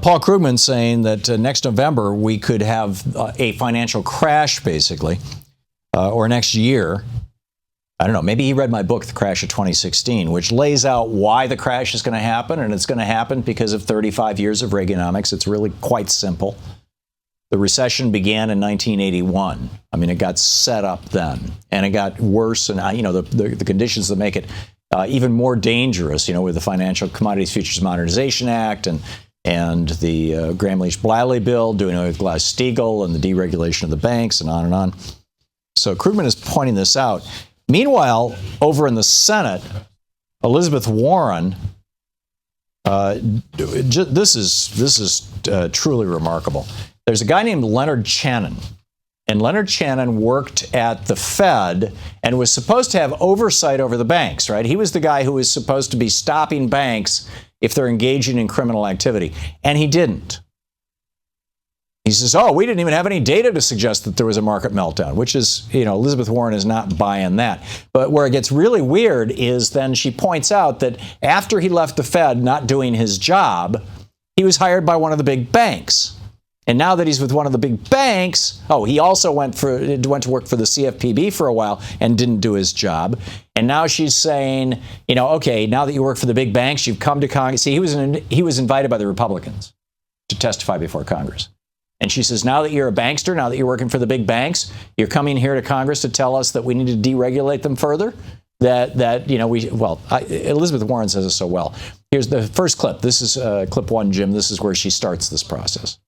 Paul Krugman saying that next November we could have a financial crash, basically, or next year. I don't know, maybe he read my book, The Crash of 2016, which lays out why the crash is going to happen, and it's going to happen because of 35 years of Reaganomics. It's really quite simple. The recession began in 1981. I mean, it got set up then, and it got worse, and the conditions that make it even more dangerous, with the Financial Commodities Futures Modernization Act and the Gramm-Leach-Bliley bill, doing away with Glass-Steagall and the deregulation of the banks, and on and on. So Krugman is pointing this out. Meanwhile, over in the Senate, Elizabeth Warren, this is truly remarkable. There's a guy named Leonard Chanin, and Leonard Chanin worked at the Fed and was supposed to have oversight over the banks, right? He was the guy who was supposed to be stopping banks if they're engaging in criminal activity, and he didn't. He says, we didn't even have any data to suggest that there was a market meltdown, which is, Elizabeth Warren is not buying that. But where it gets really weird is then she points out that after he left the Fed not doing his job, he was hired by one of the big banks. And now that he's with one of the big banks, he also went to work for the CFPB for a while and didn't do his job. And now she's saying, okay, now that you work for the big banks, you've come to Congress. See, he was invited by the Republicans to testify before Congress. And she says, now that you're a bankster, now that you're working for the big banks, you're coming here to Congress to tell us that we need to deregulate them further? Elizabeth Warren says it so well. Here's the first clip. This is clip one, Jim. This is where she starts this process.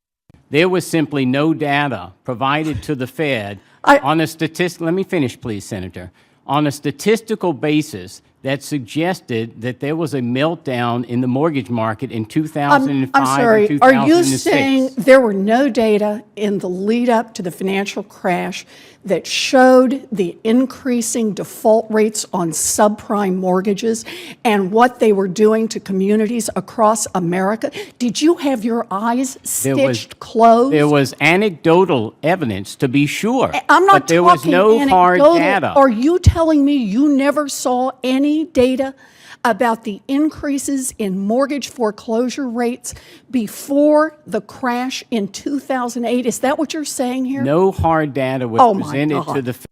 There was simply no data provided to the Fed on a statistic. Let me finish, please, Senator. On a statistical basis that suggested that there was a meltdown in the mortgage market in 2005 I'm sorry, and 2006. Are you saying there were no data in the lead up to the financial crash that showed the increasing default rates on subprime mortgages and what they were doing to communities across America? Did you have your eyes stitched closed? There was anecdotal evidence, to be sure. I'm not but there was no hard data. Are you telling me you never saw any data about the increases in mortgage foreclosure rates before the crash in 2008? Is that what you're saying here? No hard data was presented to the Fed.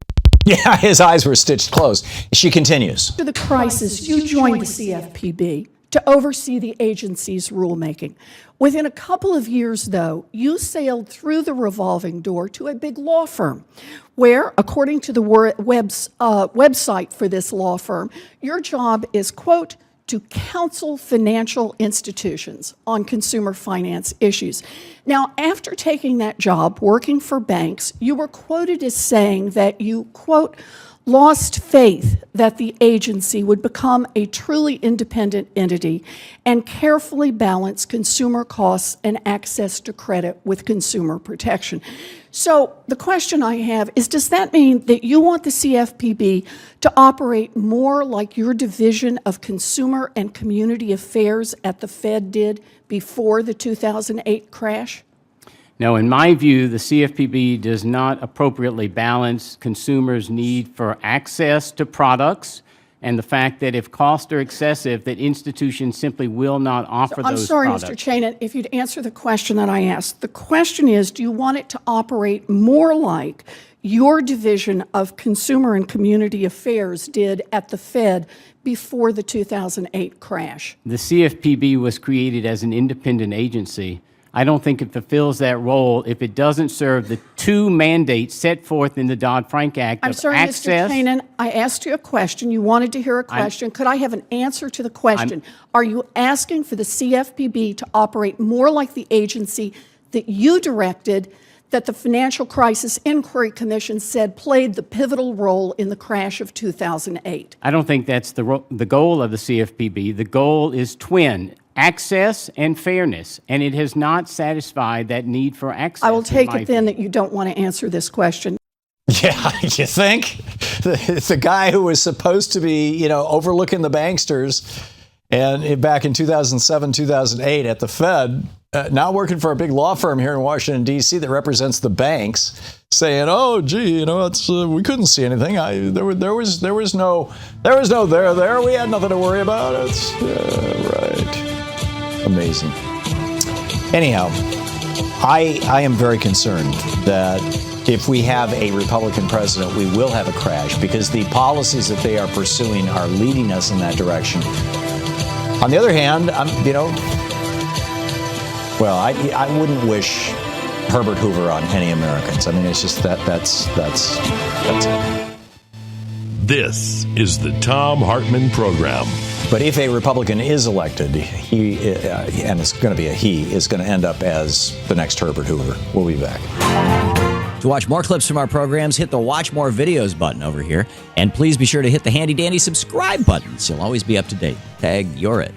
Yeah, his eyes were stitched closed. She continues. After the crisis, you joined the CFPB to oversee the agency's rulemaking. Within a couple of years, though, you sailed through the revolving door to a big law firm where, according to the website for this law firm, your job is, quote, to counsel financial institutions on consumer finance issues. Now, after taking that job, working for banks, you were quoted as saying that you, quote, lost faith that the agency would become a truly independent entity and carefully balance consumer costs and access to credit with consumer protection. So the question I have is, does that mean that you want the CFPB to operate more like your division of consumer and community affairs at the Fed did before the 2008 crash? No, in my view, the CFPB does not appropriately balance consumers' need for access to products and the fact that if costs are excessive, that institutions simply will not offer those products. I'm sorry, Mr. Chanin, if you'd answer the question that I asked. The question is, do you want it to operate more like your division of consumer and community affairs did at the Fed before the 2008 crash? The CFPB was created as an independent agency. I don't think it fulfills that role if it doesn't serve the two mandates set forth in the Dodd-Frank Act I'm of sorry, access. Mr. Chanin, I asked you a question. You wanted to hear a question. Could I have an answer to the question? Are you asking for the CFPB to operate more like the agency that you directed, that the Financial Crisis Inquiry Commission said played the pivotal role in the crash of 2008? I don't think that's the goal of the CFPB. The goal is twin. Access and fairness, and it has not satisfied that need for access. I will take it then that you don't want to answer this question. Yeah, you think? The guy who was supposed to be, overlooking the banksters and back in 2007, 2008 at the Fed, now working for a big law firm here in Washington, D.C. that represents the banks, saying, "Oh, gee, we couldn't see anything. There was no there. We had nothing to worry about." It's right. Amazing. Anyhow, I am very concerned that if we have a Republican president, we will have a crash because the policies that they are pursuing are leading us in that direction. On the other hand, I wouldn't wish Herbert Hoover on any Americans. I mean, it's just that's it. This is the Thom Hartmann Program. But if a Republican is elected, he, and it's going to be a he, is going to end up as the next Herbert Hoover. We'll be back. To watch more clips from our programs, hit the Watch More Videos button over here. And please be sure to hit the handy-dandy subscribe button so you'll always be up to date. Tag, you're it.